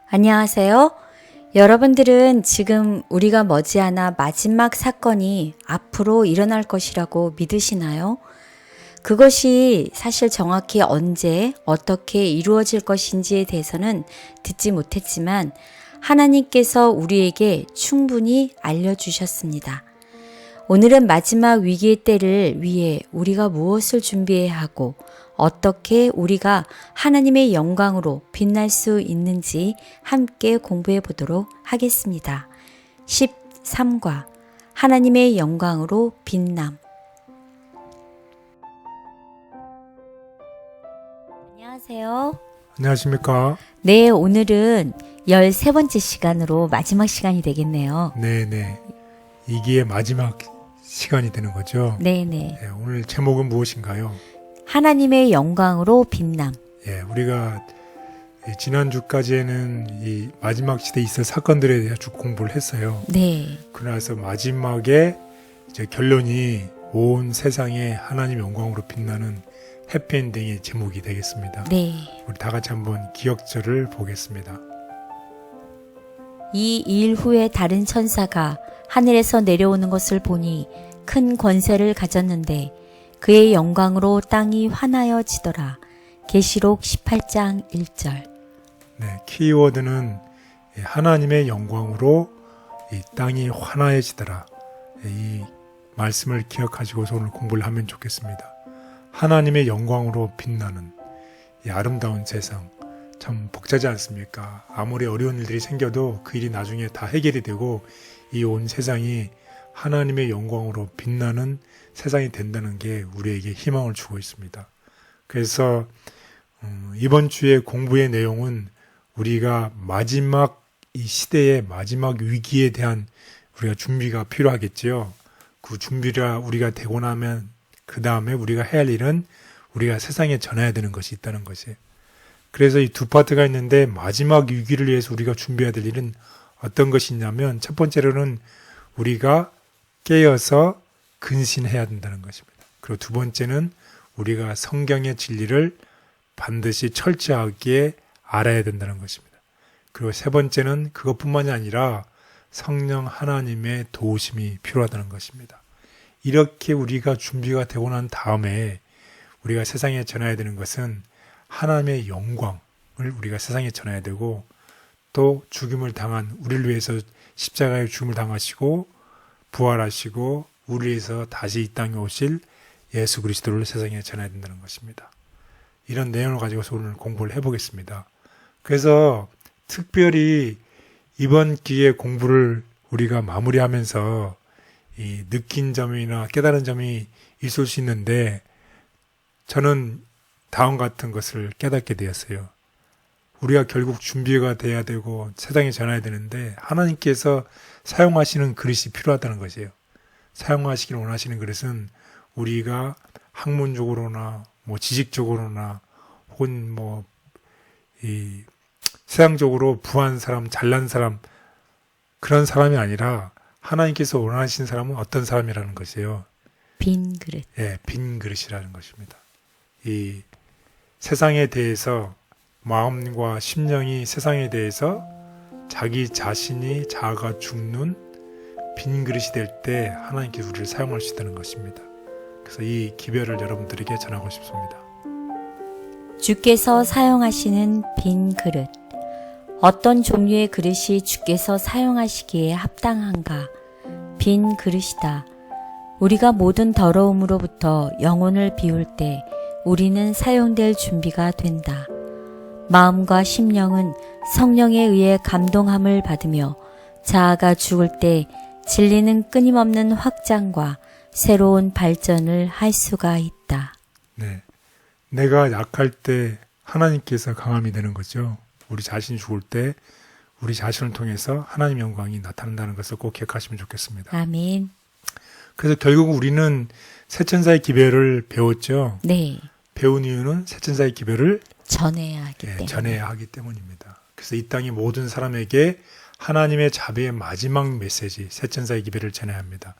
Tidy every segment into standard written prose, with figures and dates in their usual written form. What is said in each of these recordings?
안녕하세요. 여러분들은 지금 우리가 머지않아 마지막 사건이 앞으로 일어날 것이라고 믿으시나요? 그것이 사실 정확히 언제, 어떻게 이루어질 것인지에 대해서는 듣지 못했지만 하나님께서 우리에게 충분히 알려주셨습니다. 오늘은 마지막 위기의 때를 위해 우리가 무엇을 준비해야 하고 어떻게 우리가 하나님의 영광으로 빛날 수 있는지 함께 공부해 보도록 하겠습니다. 13과 하나님의 영광으로 빛남. 안녕하세요. 안녕하십니까? 네, 오늘은 13번째 시간으로 마지막 시간이 되겠네요. 네네. 이기의 마지막 시간이 되는 거죠? 네네. 네, 오늘 제목은 무엇인가요? 하나님의 영광으로 빛남. 예, 우리가 지난주까지에는 이 마지막 시대에 있을 사건들에 대해 쭉 공부를 했어요. 네. 그래서 마지막에 이제 결론이 온 세상에 하나님 영광으로 빛나는 해피엔딩의 제목이 되겠습니다. 네. 우리 다 같이 한번 기억절을 보겠습니다. 이 일 후에 다른 천사가 하늘에서 내려오는 것을 보니 큰 권세를 가졌는데 그의 영광으로 땅이 환하여지더라. 계시록 18장 1절. 네, 키워드는 하나님의 영광으로 이 땅이 환하여지더라. 이 말씀을 기억하시고서 오늘 공부를 하면 좋겠습니다. 하나님의 영광으로 빛나는 이 아름다운 세상, 참 복잡하지 않습니까? 아무리 어려운 일들이 생겨도 그 일이 나중에 다 해결이 되고 이 온 세상이 하나님의 영광으로 빛나는 세상이 된다는 게 우리에게 희망을 주고 있습니다. 그래서 이번 주의 공부의 내용은 우리가 마지막 이 시대의 마지막 위기에 대한 우리가 준비가 필요하겠지요. 그 준비가 우리가 되고 나면 그 다음에 우리가 해야 할 일은 우리가 세상에 전해야 되는 것이 있다는 것이에요. 그래서 이 두 파트가 있는데 마지막 위기를 위해서 우리가 준비해야 될 일은 어떤 것이 있냐면 첫 번째로는 우리가 깨어서 근신해야 된다는 것입니다. 그리고 두 번째는 우리가 성경의 진리를 반드시 철저하게 알아야 된다는 것입니다. 그리고 세 번째는 그것뿐만이 아니라 성령 하나님의 도우심이 필요하다는 것입니다. 이렇게 우리가 준비가 되고 난 다음에 우리가 세상에 전해야 되는 것은 하나님의 영광을 우리가 세상에 전해야 되고 또 죽임을 당한 우리를 위해서 십자가의 죽음을 당하시고 부활하시고 우리를 위해서 다시 이 땅에 오실 예수 그리스도를 세상에 전해야 된다는 것입니다. 이런 내용을 가지고서 오늘 공부를 해보겠습니다. 그래서 특별히 이번 기회에 공부를 우리가 마무리하면서 이 느낀 점이나 깨달은 점이 있을 수 있는데 저는 다음 같은 것을 깨닫게 되었어요. 우리가 결국 준비가 돼야 되고 세상에 전해야 되는데 하나님께서 사용하시는 그릇이 필요하다는 것이에요. 사용하시기를 원하시는 그릇은 우리가 학문적으로나 지식적으로나 혹은 이 세상적으로 부한 사람, 잘난 사람 그런 사람이 아니라 하나님께서 원하시는 사람은 어떤 사람이라는 것이에요. 빈 그릇. 예, 빈 그릇이라는 것입니다. 이 세상에 대해서 마음과 심령이 세상에 대해서 자기 자신이 자아가 죽는 빈 그릇이 될 때 하나님께서 우리를 사용할 수 있다는 것입니다. 그래서 이 기별을 여러분들에게 전하고 싶습니다. 주께서 사용하시는 빈 그릇. 어떤 종류의 그릇이 주께서 사용하시기에 합당한가? 빈 그릇이다. 우리가 모든 더러움으로부터 영혼을 비울 때 우리는 사용될 준비가 된다. 마음과 심령은 성령에 의해 감동함을 받으며 자아가 죽을 때 진리는 끊임없는 확장과 새로운 발전을 할 수가 있다. 네, 내가 약할 때 하나님께서 강함이 되는 거죠. 우리 자신이 죽을 때 우리 자신을 통해서 하나님 영광이 나타난다는 것을 꼭 기억하시면 좋겠습니다. 아멘. 그래서 결국 우리는 세천사의 기별을 배웠죠. 네. 배운 이유는 세천사의 기별을 전해야 하기 때문에. 전해야 하기 때문입니다. 그래서 이 땅의 모든 사람에게 하나님의 자비의 마지막 메시지, 세천사의 기별을 전해야 합니다.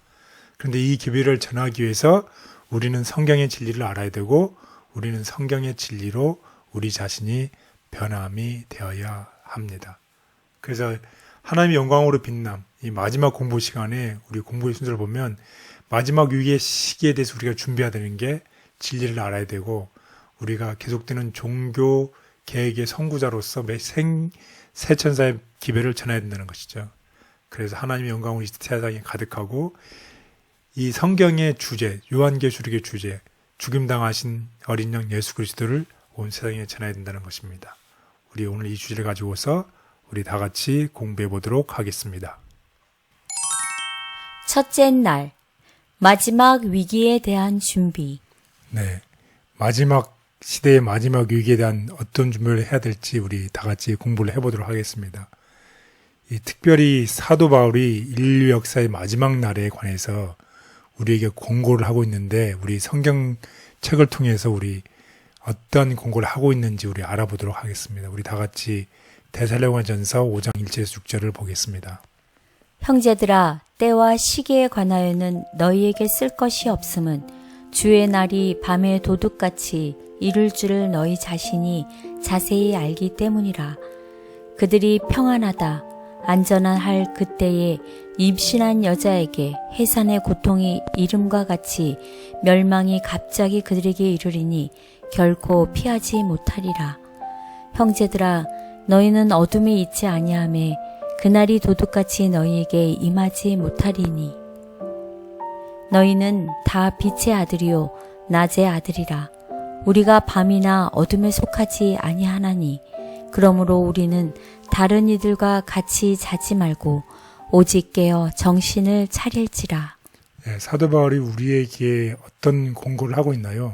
그런데 이 기별을 전하기 위해서 우리는 성경의 진리를 알아야 되고 우리는 성경의 진리로 우리 자신이 변함이 되어야 합니다. 그래서 하나님의 영광으로 빛남, 이 마지막 공부 시간에 우리 공부의 순서를 보면 마지막 위기의 시기에 대해서 우리가 준비해야 되는 게 진리를 알아야 되고, 우리가 계속되는 종교 계획의 선구자로서 새 천사의 기별을 전해야 된다는 것이죠. 그래서 하나님의 영광으로 이 세상에 가득하고, 이 성경의 주제, 요한계시록의 주제, 죽임당하신 어린 양 예수 그리스도를 온 세상에 전해야 된다는 것입니다. 우리 오늘 이 주제를 가지고서 우리 다 같이 공부해 보도록 하겠습니다. 첫째 날, 마지막 위기에 대한 준비. 네, 마지막 시대의 마지막 위기에 대한 어떤 준비를 해야 될지 우리 다 같이 공부를 해보도록 하겠습니다. 특별히 사도 바울이 인류 역사의 마지막 날에 관해서 우리에게 공고를 하고 있는데, 우리 성경책을 통해서 우리 어떤 공고를 하고 있는지 우리 알아보도록 하겠습니다. 우리 다 같이 데살로니가전서 5장 1절에서 6절을 보겠습니다. 형제들아, 때와 시기에 관하여는 너희에게 쓸 것이 없음은 주의 날이 밤의 도둑같이 이룰 줄을 너희 자신이 자세히 알기 때문이라. 그들이 평안하다 안전한 할 그때에 임신한 여자에게 해산의 고통이 이름과 같이 멸망이 갑자기 그들에게 이르리니 결코 피하지 못하리라. 형제들아, 너희는 어둠에 있지 아니하매 그날이 도둑같이 너희에게 임하지 못하리니 너희는 다 빛의 아들이요 낮의 아들이라. 우리가 밤이나 어둠에 속하지 아니하나니 그러므로 우리는 다른 이들과 같이 자지 말고 오직 깨어 정신을 차릴지라. 네, 사도 바울이 우리에게 어떤 공고를 하고 있나요?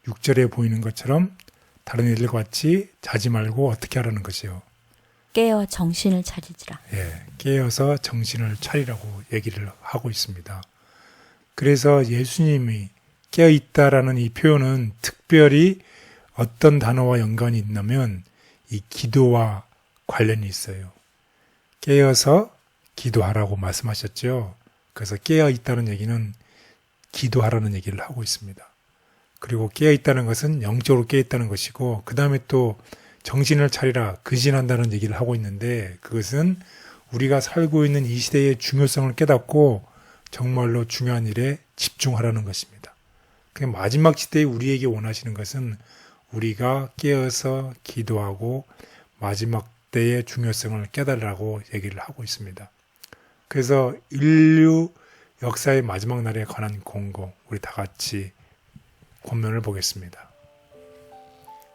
6절에 보이는 것처럼 다른 이들과 같이 자지 말고 어떻게 하라는 것이요? 깨어 정신을 차리지라. 깨어서 정신을 차리라고 얘기를 하고 있습니다. 그래서 예수님이 깨어있다라는 이 표현은 특별히 어떤 단어와 연관이 있냐면 이 기도와 관련이 있어요. 깨어서 기도하라고 말씀하셨죠. 그래서 깨어있다는 얘기는 기도하라는 얘기를 하고 있습니다. 그리고 깨어있다는 것은 영적으로 깨어있다는 것이고, 그 다음에 또 정신을 차리라, 근신한다는 얘기를 하고 있는데, 그것은 우리가 살고 있는 이 시대의 중요성을 깨닫고 정말로 중요한 일에 집중하라는 것입니다. 그 마지막 시대에 우리에게 원하시는 것은 우리가 깨어서 기도하고 마지막 때의 중요성을 깨달으라고 얘기를 하고 있습니다. 그래서 인류 역사의 마지막 날에 관한 공고, 우리 다 같이 권면을 보겠습니다.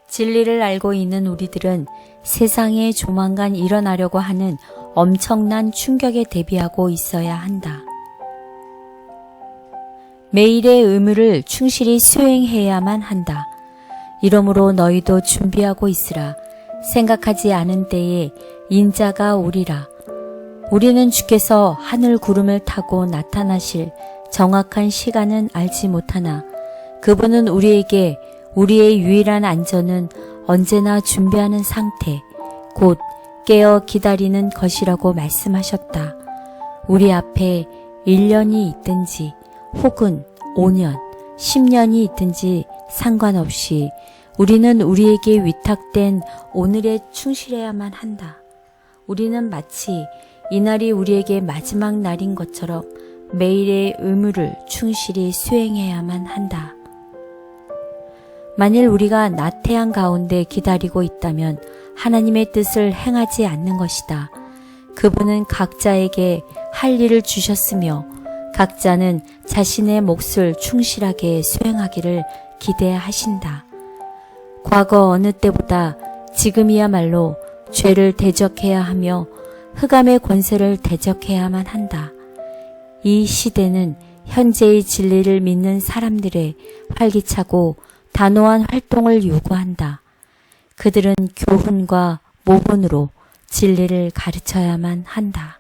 진리를 알고 있는 우리들은 세상에 조만간 일어나려고 하는 엄청난 충격에 대비하고 있어야 한다. 매일의 의무를 충실히 수행해야만 한다. 이러므로 너희도 준비하고 있으라. 생각하지 않은 때에 인자가 오리라. 우리는 주께서 하늘 구름을 타고 나타나실 정확한 시간은 알지 못하나 그분은 우리에게 우리의 유일한 안전은 언제나 준비하는 상태, 곧 깨어 기다리는 것이라고 말씀하셨다. 우리 앞에 1년이 있든지 혹은 5년, 10년이 있든지 상관없이 우리는 우리에게 위탁된 오늘에 충실해야만 한다. 우리는 마치 이날이 우리에게 마지막 날인 것처럼 매일의 의무를 충실히 수행해야만 한다. 만일 우리가 나태한 가운데 기다리고 있다면 하나님의 뜻을 행하지 않는 것이다. 그분은 각자에게 할 일을 주셨으며 각자는 자신의 몫을 충실하게 수행하기를 기대하신다. 과거 어느 때보다 지금이야말로 죄를 대적해야 하며 흑암의 권세를 대적해야만 한다. 이 시대는 현재의 진리를 믿는 사람들의 활기차고 단호한 활동을 요구한다. 그들은 교훈과 모본으로 진리를 가르쳐야만 한다.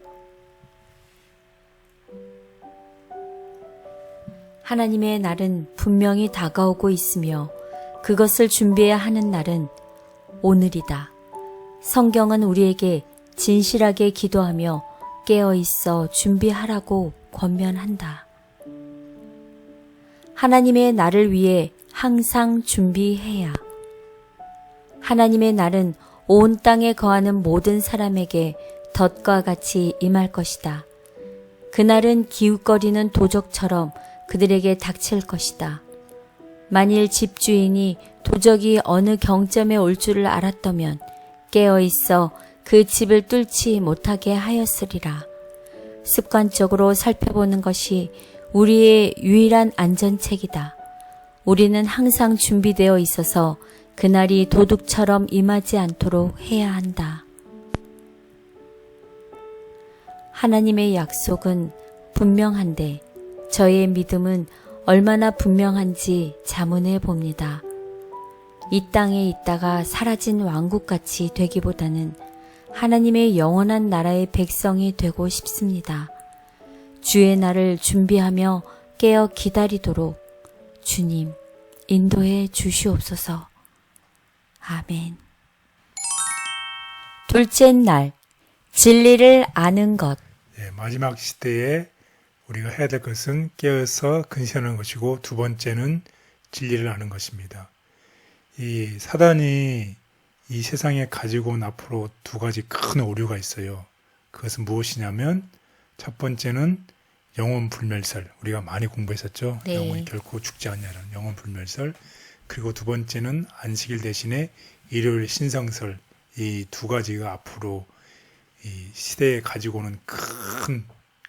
하나님의 날은 분명히 다가오고 있으며 그것을 준비해야 하는 날은 오늘이다. 성경은 우리에게 진실하게 기도하며 깨어있어 준비하라고 권면한다. 하나님의 날을 위해 항상 준비해야. 하나님의 날은 온 땅에 거하는 모든 사람에게 덫과 같이 임할 것이다. 그날은 기웃거리는 도적처럼 그들에게 닥칠 것이다. 만일 집주인이 도적이 어느 경점에 올 줄을 알았다면 깨어있어 그 집을 뚫지 못하게 하였으리라. 습관적으로 살펴보는 것이 우리의 유일한 안전책이다. 우리는 항상 준비되어 있어서 그날이 도둑처럼 임하지 않도록 해야 한다. 하나님의 약속은 분명한데 저의 믿음은 얼마나 분명한지 자문해 봅니다. 이 땅에 있다가 사라진 왕국같이 되기보다는 하나님의 영원한 나라의 백성이 되고 싶습니다. 주의 날을 준비하며 깨어 기다리도록 주님 인도해 주시옵소서. 아멘. 둘째 날, 진리를 아는 것. 마지막 시대에 우리가 해야 될 것은 깨어서 근신하는 것이고, 두 번째는 진리를 아는 것입니다. 이 사단이 이 세상에 가지고 온 앞으로 두 가지 큰 오류가 있어요. 그것은 무엇이냐면, 첫 번째는 영혼 불멸설. 우리가 많이 공부했었죠. 네. 영혼이 결코 죽지 않냐는 영혼 불멸설. 그리고 두 번째는 안식일 대신에 일요일 신성설. 이 두 가지가 앞으로 이 시대에 가지고 오는 큰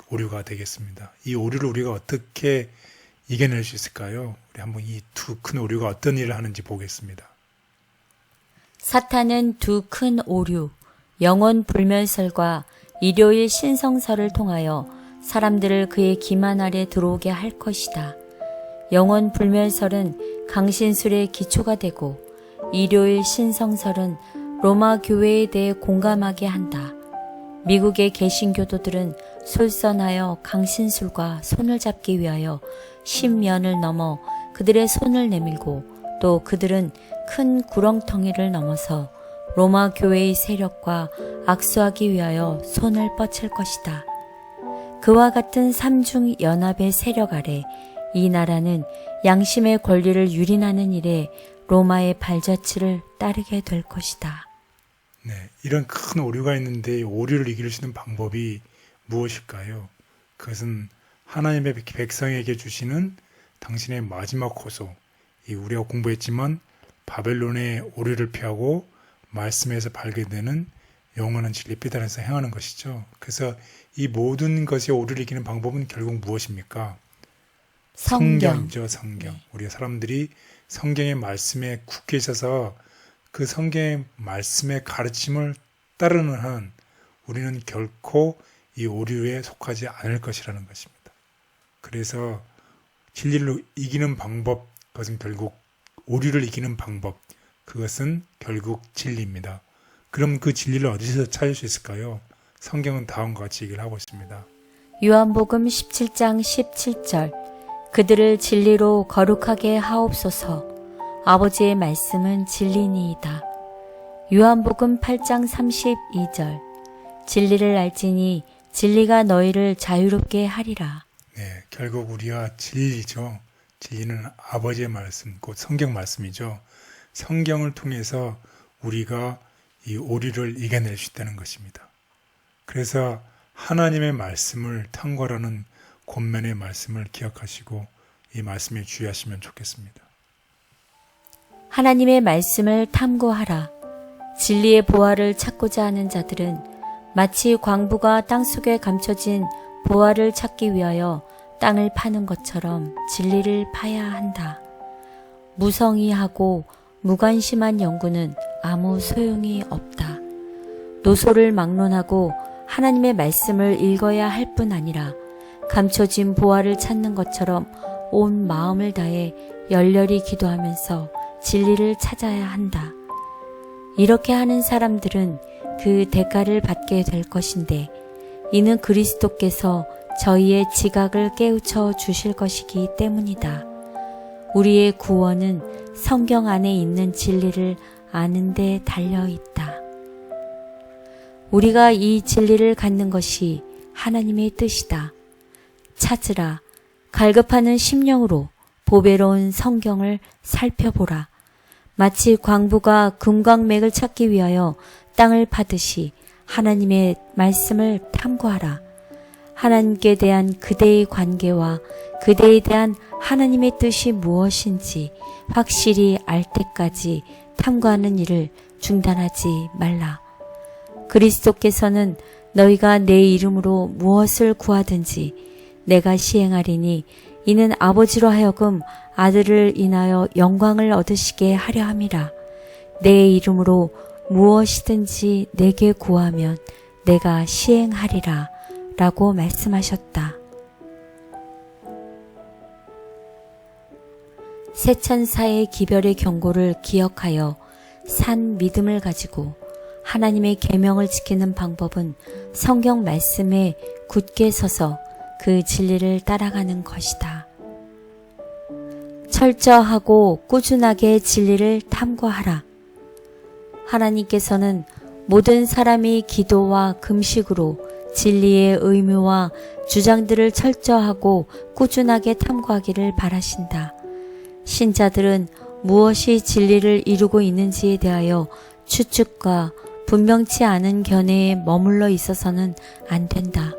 오류가 되겠습니다. 이 오류를 우리가 어떻게 이겨낼 수 있을까요? 우리 한번 이 두 큰 오류가 어떤 일을 하는지 보겠습니다. 사탄은 두 큰 오류, 영혼 불멸설과 일요일 신성설을 통하여 사람들을 그의 기만 아래 들어오게 할 것이다. 영혼 불멸설은 강신술의 기초가 되고, 일요일 신성설은 로마 교회에 대해 공감하게 한다. 미국의 개신교도들은 솔선하여 강신술과 손을 잡기 위하여 10년을 넘어 그들의 손을 내밀고, 또 그들은 큰 구렁텅이를 넘어서 로마 교회의 세력과 악수하기 위하여 손을 뻗칠 것이다. 그와 같은 삼중 연합의 세력 아래 이 나라는 양심의 권리를 유린하는 일에 로마의 발자취를 따르게 될 것이다. 네, 이런 큰 오류가 있는데 이 오류를 이길 수 있는 방법이 무엇일까요? 그것은 하나님의 백성에게 주시는 당신의 마지막 호소. 우리가 공부했지만 바벨론의 오류를 피하고 말씀에서 발견되는 영원한 진리 비단에서 행하는 것이죠. 그래서 이 모든 것의 오류를 이기는 방법은 결국 무엇입니까? 성경이죠, 성경. 우리가 사람들이 성경의 말씀에 굳게 있어서 그 성경의 말씀의 가르침을 따르는 한 우리는 결코 이 오류에 속하지 않을 것이라는 것입니다. 그래서 진리를 이기는 방법, 그것은 결국 오류를 이기는 방법, 그것은 결국 진리입니다. 그럼 그 진리를 어디서 찾을 수 있을까요? 성경은 다음과 같이 얘기를 하고 있습니다. 요한복음 17장 17절 그들을 진리로 거룩하게 하옵소서. 아버지의 말씀은 진리니이다. 요한복음 8장 32절 진리를 알지니 진리가 너희를 자유롭게 하리라. 네, 결국 우리가 진리죠. 진리는 아버지의 말씀, 곧 성경 말씀이죠. 성경을 통해서 우리가 이 오류를 이겨낼 수 있다는 것입니다. 그래서 하나님의 말씀을 탐구하라는 권면의 말씀을 기억하시고 이 말씀에 주의하시면 좋겠습니다. 하나님의 말씀을 탐구하라. 진리의 보화를 찾고자 하는 자들은 마치 광부가 땅속에 감춰진 보화를 찾기 위하여 땅을 파는 것처럼 진리를 파야 한다. 무성의하고 무관심한 연구는 아무 소용이 없다. 노소를 막론하고 하나님의 말씀을 읽어야 할 뿐 아니라 감춰진 보화를 찾는 것처럼 온 마음을 다해 열렬히 기도하면서 진리를 찾아야 한다. 이렇게 하는 사람들은 그 대가를 받게 될 것인데, 이는 그리스도께서 저희의 지각을 깨우쳐 주실 것이기 때문이다. 우리의 구원은 성경 안에 있는 진리를 아는 데 달려 있다. 우리가 이 진리를 갖는 것이 하나님의 뜻이다. 찾으라. 갈급하는 심령으로 보배로운 성경을 살펴보라. 마치 광부가 금광맥을 찾기 위하여 땅을 파듯이 하나님의 말씀을 탐구하라. 하나님께 대한 그대의 관계와 그대에 대한 하나님의 뜻이 무엇인지 확실히 알 때까지 탐구하는 일을 중단하지 말라. 그리스도께서는 너희가 내 이름으로 무엇을 구하든지 내가 시행하리니 이는 아버지로 하여금 아들을 인하여 영광을 얻으시게 하려 함이라. 내 이름으로 무엇이든지 내게 구하면 내가 시행하리라 라고 말씀하셨다. 새 천사의 기별의 경고를 기억하여 산 믿음을 가지고 하나님의 계명을 지키는 방법은 성경 말씀에 굳게 서서 그 진리를 따라가는 것이다. 철저하고 꾸준하게 진리를 탐구하라. 하나님께서는 모든 사람이 기도와 금식으로 진리의 의무와 주장들을 철저하고 꾸준하게 탐구하기를 바라신다. 신자들은 무엇이 진리를 이루고 있는지에 대하여 추측과 분명치 않은 견해에 머물러 있어서는 안 된다.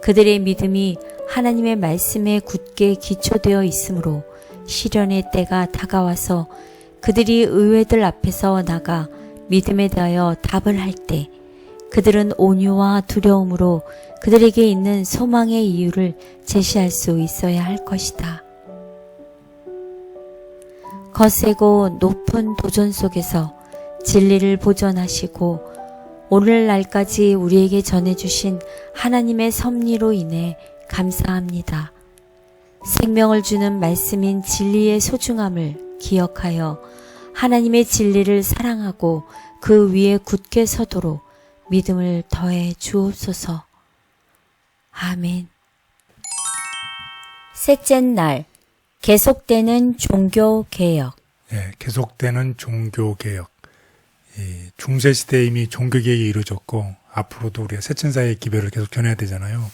그들의 믿음이 하나님의 말씀에 굳게 기초되어 있으므로 시련의 때가 다가와서 그들이 의뢰들 앞에서 나가 믿음에 대하여 답을 할 때 그들은 온유와 두려움으로 그들에게 있는 소망의 이유를 제시할 수 있어야 할 것이다. 거세고 높은 도전 속에서 진리를 보존하시고 오늘날까지 우리에게 전해주신 하나님의 섭리로 인해 감사합니다. 생명을 주는 말씀인 진리의 소중함을 기억하여 하나님의 진리를 사랑하고 그 위에 굳게 서도록 믿음을 더해 주옵소서. 아멘. 셋째 날, 계속되는 종교개혁. 계속되는 종교개혁. 중세시대에 이미 종교개혁이 이루어졌고 앞으로도 우리가 새천사의 기별을 계속 전해야 되잖아요.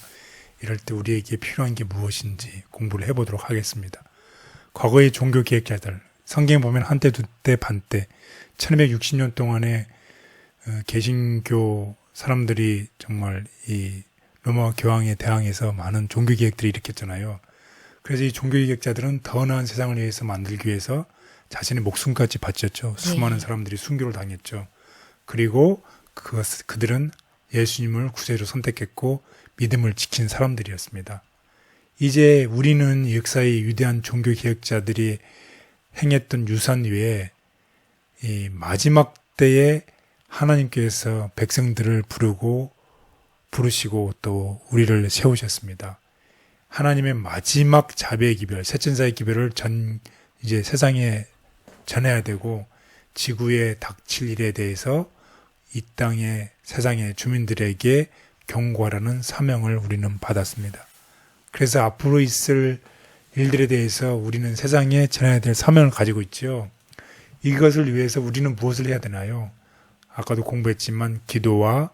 이럴 때 우리에게 필요한 게 무엇인지 공부를 해보도록 하겠습니다. 과거의 종교개혁자들, 성경에 보면 한때 두때 반때 1260년 동안에 개신교 사람들이 정말 이 로마 교황에 대항해서 많은 종교개혁들을 일으켰잖아요. 그래서 이 종교개혁자들은 더 나은 세상을 위해서 만들기 위해서 자신의 목숨까지 바쳤죠. 수많은 사람들이 순교를 당했죠. 그리고 그들은 예수님을 구세주로 선택했고 믿음을 지킨 사람들이었습니다. 이제 우리는 역사의 위대한 종교개혁자들이 행했던 유산 위에 이 마지막 때에 하나님께서 백성들을 부르시고 또 우리를 세우셨습니다. 하나님의 마지막 자비의 기별, 새천사의 기별을 이제 세상에 전해야 되고 지구에 닥칠 일에 대해서 이 땅의 세상의 주민들에게 경고하라는 사명을 우리는 받았습니다. 그래서 앞으로 있을 일들에 대해서 우리는 세상에 전해야 될 사명을 가지고 있죠. 이것을 위해서 우리는 무엇을 해야 되나요? 아까도 공부했지만 기도와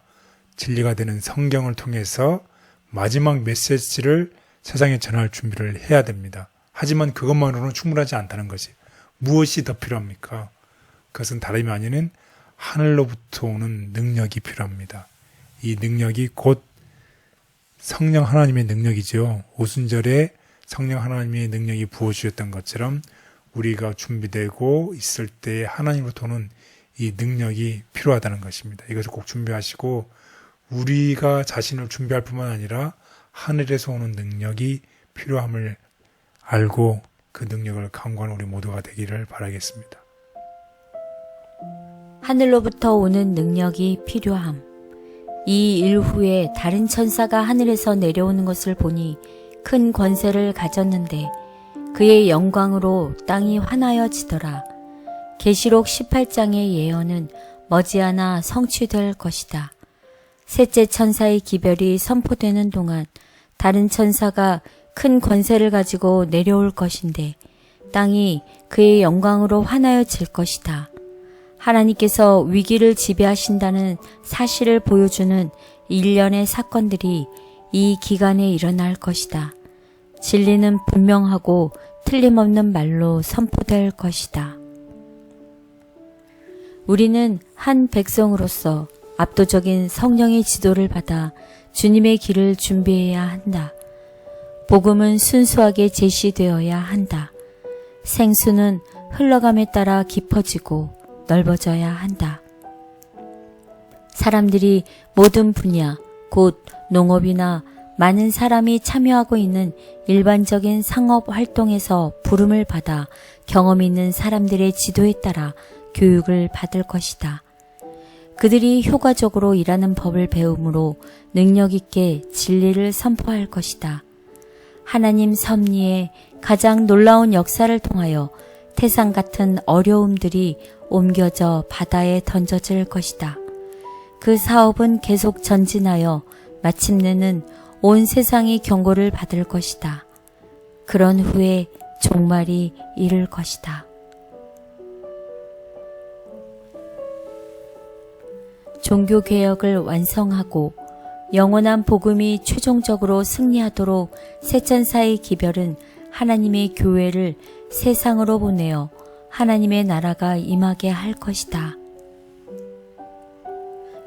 진리가 되는 성경을 통해서 마지막 메시지를 세상에 전할 준비를 해야 됩니다. 하지만 그것만으로는 충분하지 않다는 것이 무엇이 더 필요합니까? 그것은 다름이 아닌 하늘로부터 오는 능력이 필요합니다. 이 능력이 곧 성령 하나님의 능력이죠. 오순절에 성령 하나님의 능력이 부어주셨던 것처럼 우리가 준비되고 있을 때 하나님으로부터 오는 이 능력이 필요하다는 것입니다. 이것을 꼭 준비하시고 우리가 자신을 준비할 뿐만 아니라 하늘에서 오는 능력이 필요함을 알고 그 능력을 강구하는 우리 모두가 되기를 바라겠습니다. 하늘로부터 오는 능력이 필요함. 이 일 후에 다른 천사가 하늘에서 내려오는 것을 보니 큰 권세를 가졌는데 그의 영광으로 땅이 환하여지더라. 계시록 18장의 예언은 머지않아 성취될 것이다. 셋째 천사의 기별이 선포되는 동안 다른 천사가 큰 권세를 가지고 내려올 것인데 땅이 그의 영광으로 환하여질 것이다. 하나님께서 위기를 지배하신다는 사실을 보여주는 일련의 사건들이 이 기간에 일어날 것이다. 진리는 분명하고 틀림없는 말로 선포될 것이다. 우리는 한 백성으로서 압도적인 성령의 지도를 받아 주님의 길을 준비해야 한다. 복음은 순수하게 제시되어야 한다. 생수는 흘러감에 따라 깊어지고 넓어져야 한다. 사람들이 모든 분야, 곧 농업이나 많은 사람이 참여하고 있는 일반적인 상업 활동에서 부름을 받아 경험 있는 사람들의 지도에 따라 교육을 받을 것이다. 그들이 효과적으로 일하는 법을 배움으로 능력 있게 진리를 선포할 것이다. 하나님 섭리의 가장 놀라운 역사를 통하여 태산 같은 어려움들이 옮겨져 바다에 던져질 것이다. 그 사업은 계속 전진하여 마침내는 온 세상이 경고를 받을 것이다. 그런 후에 종말이 이를 것이다. 종교개혁을 완성하고 영원한 복음이 최종적으로 승리하도록 세천사의 기별은 하나님의 교회를 세상으로 보내어 하나님의 나라가 임하게 할 것이다.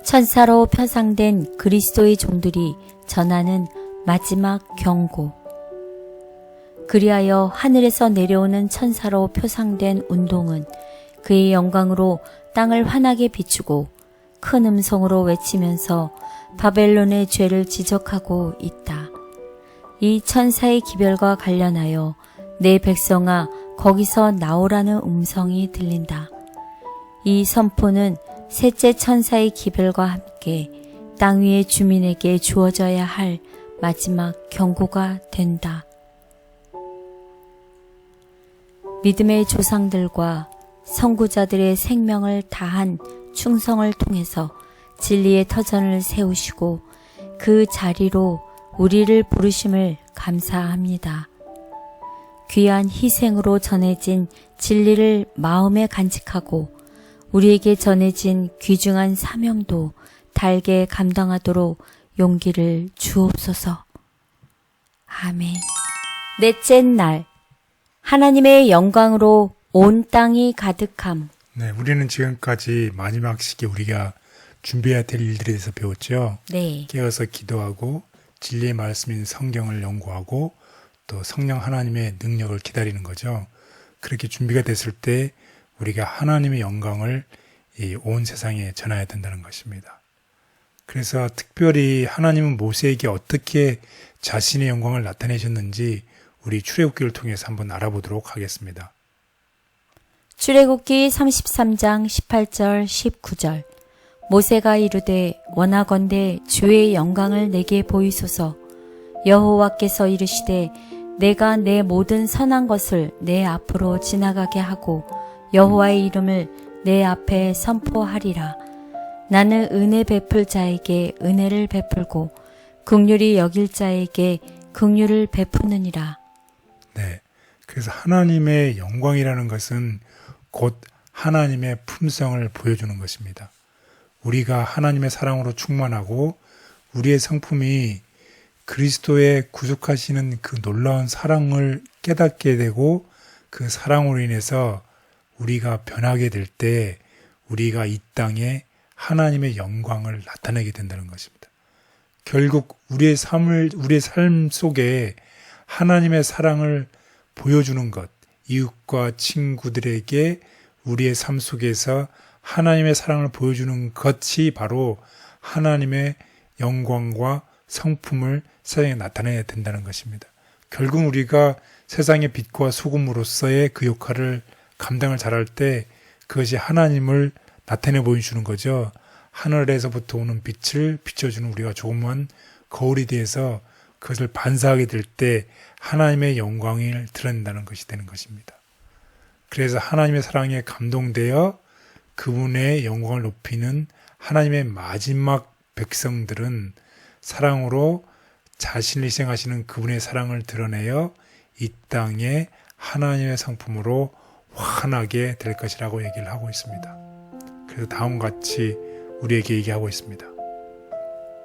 천사로 표상된 그리스도의 종들이 전하는 마지막 경고. 그리하여 하늘에서 내려오는 천사로 표상된 운동은 그의 영광으로 땅을 환하게 비추고 큰 음성으로 외치면서 바벨론의 죄를 지적하고 있다. 이 천사의 기별과 관련하여 내 백성아 거기서 나오라는 음성이 들린다. 이 선포는 셋째 천사의 기별과 함께 땅 위의 주민에게 주어져야 할 마지막 경고가 된다. 믿음의 조상들과 선구자들의 생명을 다한 충성을 통해서 진리의 터전을 세우시고 그 자리로 우리를 부르심을 감사합니다. 귀한 희생으로 전해진 진리를 마음에 간직하고 우리에게 전해진 귀중한 사명도 달게 감당하도록 용기를 주옵소서. 아멘. 넷째 날, 하나님의 영광으로 온 땅이 가득함. 네, 우리는 지금까지 마지막 시기에 우리가 준비해야 될 일들에 대해서 배웠죠. 네. 깨어서 기도하고 진리의 말씀인 성경을 연구하고 또 성령 하나님의 능력을 기다리는 거죠. 그렇게 준비가 됐을 때 우리가 하나님의 영광을 이 온 세상에 전해야 된다는 것입니다. 그래서 특별히 하나님은 모세에게 어떻게 자신의 영광을 나타내셨는지 우리 출애굽기를 통해서 한번 알아보도록 하겠습니다. 출애굽기 33장 18절 19절. 모세가 이르되 원하건대 주의 영광을 내게 보이소서. 여호와께서 이르시되 내가 내 모든 선한 것을 내 앞으로 지나가게 하고 여호와의 이름을 내 앞에 선포하리라. 나는 은혜 베풀 자에게 은혜를 베풀고 긍휼히 여길 자에게 긍휼을 베푸느니라. 네, 그래서 하나님의 영광이라는 것은 곧 하나님의 품성을 보여주는 것입니다. 우리가 하나님의 사랑으로 충만하고 우리의 성품이 그리스도의 구속하시는 그 놀라운 사랑을 깨닫게 되고 그 사랑으로 인해서 우리가 변하게 될 때 우리가 이 땅에 하나님의 영광을 나타내게 된다는 것입니다. 결국 우리의 삶 속에 하나님의 사랑을 보여주는 것, 이웃과 친구들에게 우리의 삶 속에서 하나님의 사랑을 보여주는 것이 바로 하나님의 영광과 성품을 세상에 나타내야 된다는 것입니다. 결국 우리가 세상의 빛과 소금으로서의 그 역할을 감당을 잘할 때 그것이 하나님을 나타내 보여주는 거죠. 하늘에서부터 오는 빛을 비춰주는 우리가 조그만 거울이 되어서 그것을 반사하게 될 때 하나님의 영광을 드러낸다는 것이 되는 것입니다. 그래서 하나님의 사랑에 감동되어 그분의 영광을 높이는 하나님의 마지막 백성들은 사랑으로 자신을 희생하시는 그분의 사랑을 드러내어 이 땅에 하나님의 성품으로 환하게 될 것이라고 얘기를 하고 있습니다. 그래서 다음과 같이 우리에게 얘기하고 있습니다.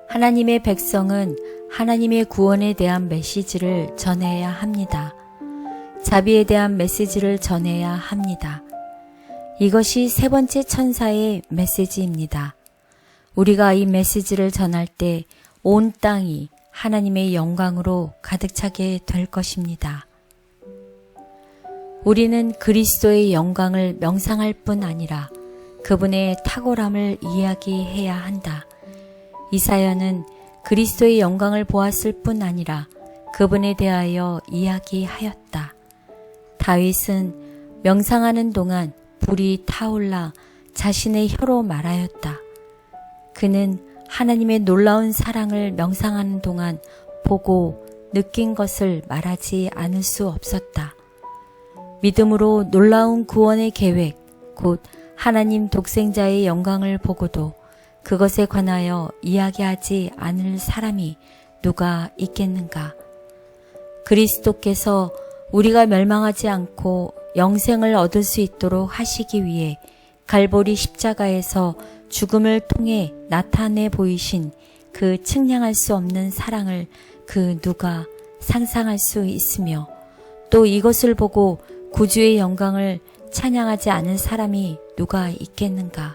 하나님의 백성은 하나님의 구원에 대한 메시지를 전해야 합니다. 자비에 대한 메시지를 전해야 합니다. 이것이 세 번째 천사의 메시지입니다. 우리가 이 메시지를 전할 때 온 땅이 하나님의 영광으로 가득 차게 될 것입니다. 우리는 그리스도의 영광을 명상할 뿐 아니라 그분의 탁월함을 이야기해야 한다. 이사야는 그리스도의 영광을 보았을 뿐 아니라 그분에 대하여 이야기하였다. 다윗은 명상하는 동안 불이 타올라 자신의 혀로 말하였다. 그는 하나님의 놀라운 사랑을 명상하는 동안 보고 느낀 것을 말하지 않을 수 없었다. 믿음으로 놀라운 구원의 계획, 곧 하나님 독생자의 영광을 보고도 그것에 관하여 이야기하지 않을 사람이 누가 있겠는가? 그리스도께서 우리가 멸망하지 않고 영생을 얻을 수 있도록 하시기 위해 갈보리 십자가에서 죽음을 통해 나타내 보이신 그 측량할 수 없는 사랑을 그 누가 상상할 수 있으며 또 이것을 보고 구주의 영광을 찬양하지 않을 사람이 누가 있겠는가?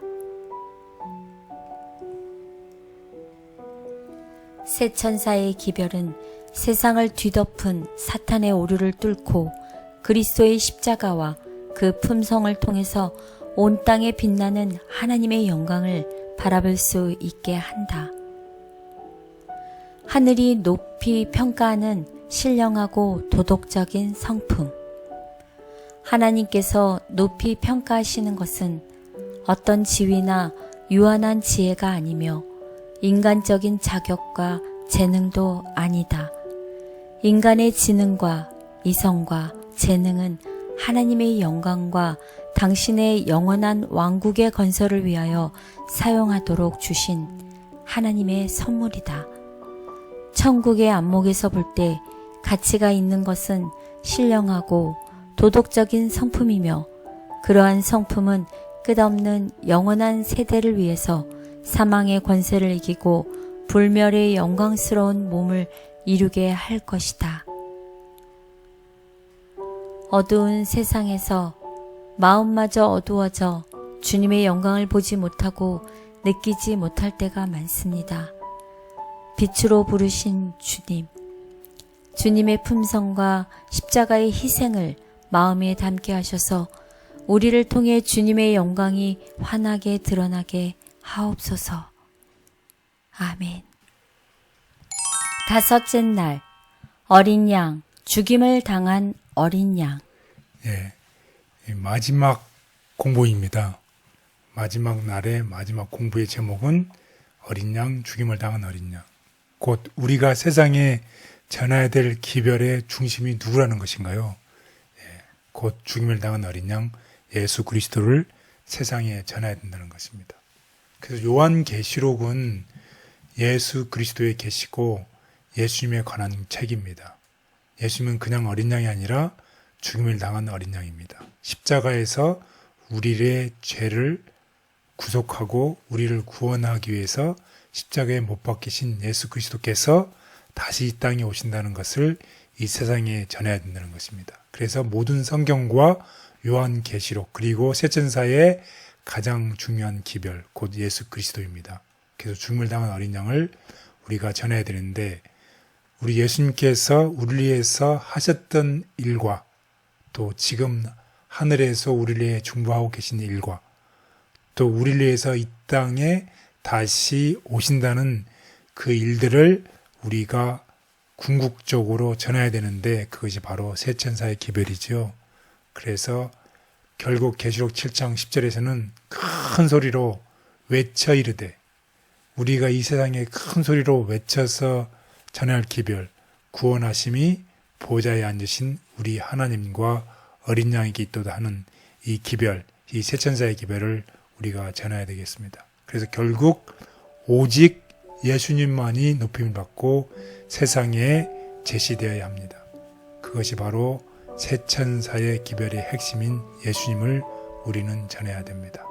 새 천사의 기별은 세상을 뒤덮은 사탄의 오류를 뚫고 그리스도의 십자가와 그 품성을 통해서 온 땅에 빛나는 하나님의 영광을 바라볼 수 있게 한다. 하늘이 높이 평가하는 신령하고 도덕적인 성품. 하나님께서 높이 평가하시는 것은 어떤 지위나 유한한 지혜가 아니며 인간적인 자격과 재능도 아니다. 인간의 지능과 이성과 재능은 하나님의 영광과 당신의 영원한 왕국의 건설을 위하여 사용하도록 주신 하나님의 선물이다. 천국의 안목에서 볼 때 가치가 있는 것은 신령하고 도덕적인 성품이며 그러한 성품은 끝없는 영원한 세대를 위해서 사망의 권세를 이기고 불멸의 영광스러운 몸을 이루게 할 것이다. 어두운 세상에서 마음마저 어두워져 주님의 영광을 보지 못하고 느끼지 못할 때가 많습니다. 빛으로 부르신 주님, 주님의 품성과 십자가의 희생을 마음에 담게 하셔서 우리를 통해 주님의 영광이 환하게 드러나게 하옵소서. 아멘. 다섯째 날, 어린 양, 죽임을 당한 어린 양. 예, 마지막 공보입니다. 마지막 날의 마지막 공부의 제목은 어린 양, 죽임을 당한 어린 양. 곧 우리가 세상에 전해야 될 기별의 중심이 누구라는 것인가요? 예, 곧 죽임을 당한 어린 양 예수 그리스도를 세상에 전해야 된다는 것입니다. 그래서 요한계시록은 예수 그리스도의 계시고 예수님에 관한 책입니다. 예수님은 그냥 어린 양이 아니라 죽임을 당한 어린 양입니다. 십자가에서 우리의 죄를 구속하고 우리를 구원하기 위해서 십자가에 못 박히신 예수 그리스도께서 다시 이 땅에 오신다는 것을 이 세상에 전해야 된다는 것입니다. 그래서 모든 성경과 요한계시록 그리고 세천사의 가장 중요한 기별 곧 예수 그리스도입니다. 그래서 죽임을 당한 어린 양을 우리가 전해야 되는데 우리 예수님께서 우리를 위해서 하셨던 일과 또 지금 하늘에서 우리를 위해 중보하고 계신 일과 또 우리를 위해서 이 땅에 다시 오신다는 그 일들을 우리가 궁극적으로 전해야 되는데 그것이 바로 세천사의 기별이죠. 그래서 결국 계시록 7장 10절에서는 큰 소리로 외쳐 이르되 우리가 이 세상에 큰 소리로 외쳐서 전해야 할 기별 구원하심이 보좌에 앉으신 우리 하나님과 어린 양에게 있도다 하는 이 기별 이 세천사의 기별을 우리가 전해야 되겠습니다. 그래서 결국 오직 예수님만이 높임을 받고 세상에 제시되어야 합니다. 그것이 바로 세천사의 기별의 핵심인 예수님을 우리는 전해야 됩니다.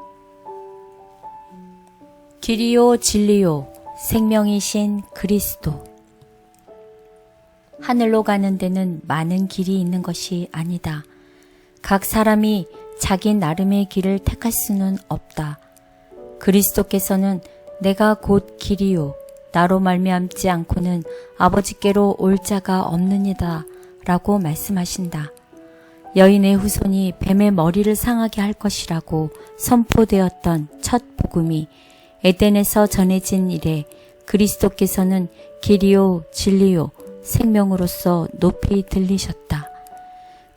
길이요 진리요 생명이신 그리스도. 하늘로 가는 데는 많은 길이 있는 것이 아니다. 각 사람이 자기 나름의 길을 택할 수는 없다. 그리스도께서는 내가 곧 길이요 나로 말미암지 않고는 아버지께로 올 자가 없느니라 라고 말씀하신다. 여인의 후손이 뱀의 머리를 상하게 할 것이라고 선포되었던 첫 복음이 에덴에서 전해진 이래 그리스도께서는 길이요 진리요 생명으로서 높이 들리셨다.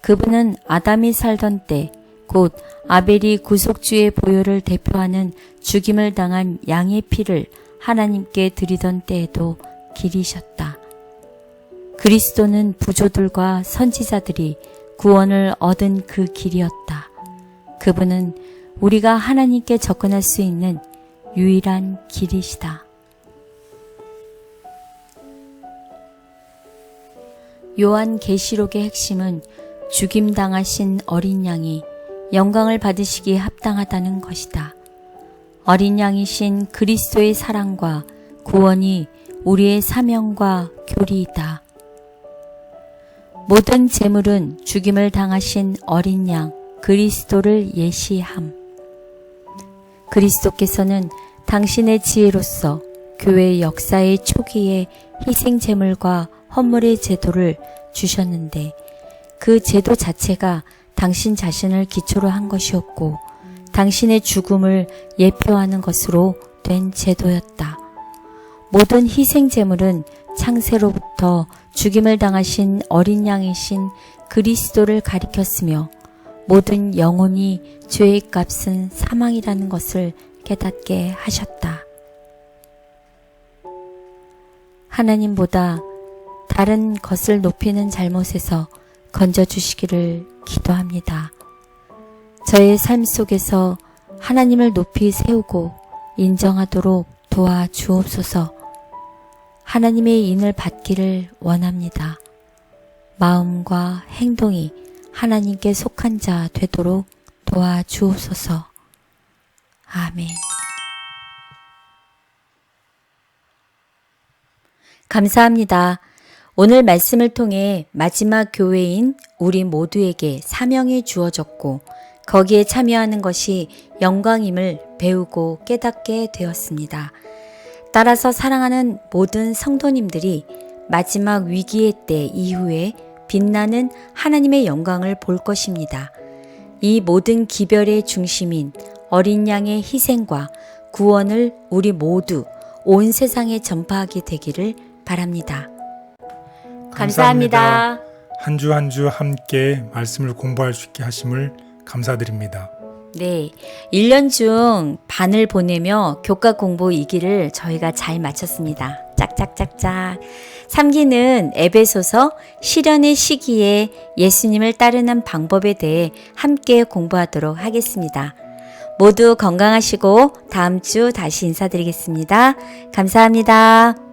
그분은 아담이 살던 때 곧 아벨이 구속주의 보혈을 대표하는 죽임을 당한 양의 피를 하나님께 드리던 때에도 길이셨다. 그리스도는 부조들과 선지자들이 구원을 얻은 그 길이었다. 그분은 우리가 하나님께 접근할 수 있는 유일한 길이시다. 요한계시록의 핵심은 죽임당하신 어린 양이 영광을 받으시기에 합당하다는 것이다. 어린 양이신 그리스도의 사랑과 구원이 우리의 사명과 교리이다. 모든 제물은 죽임을 당하신 어린 양 그리스도를 예시함. 그리스도께서는 당신의 지혜로서 교회 역사의 초기에 희생 제물과 헌물의 제도를 주셨는데 그 제도 자체가 당신 자신을 기초로 한 것이었고 당신의 죽음을 예표하는 것으로 된 제도였다. 모든 희생 제물은 창세로부터 죽임을 당하신 어린 양이신 그리스도를 가리켰으며 모든 영혼이 죄의 값은 사망이라는 것을 깨닫게 하셨다. 하나님보다 다른 것을 높이는 잘못에서 건져주시기를 기도합니다. 저의 삶 속에서 하나님을 높이 세우고 인정하도록 도와주옵소서. 하나님의 인을 받기를 원합니다. 마음과 행동이 하나님께 속한 자 되도록 도와주옵소서. 아멘. 감사합니다. 오늘 말씀을 통해 마지막 교회인 우리 모두에게 사명이 주어졌고 거기에 참여하는 것이 영광임을 배우고 깨닫게 되었습니다. 따라서 사랑하는 모든 성도님들이 마지막 위기의 때 이후에 빛나는 하나님의 영광을 볼 것입니다. 이 모든 기별의 중심인 어린 양의 희생과 구원을 우리 모두 온 세상에 전파하게 되기를 바랍니다. 감사합니다. 한 주 한 주 함께 말씀을 공부할 수 있게 하심을 감사드립니다. 네, 1년 중 반을 보내며 교과 공부 2기를 저희가 잘 마쳤습니다. 짝짝짝짝. 3기는 에베소서 시련의 시기에 예수님을 따르는 방법에 대해 함께 공부하도록 하겠습니다. 모두 건강하시고 다음 주 다시 인사드리겠습니다. 감사합니다.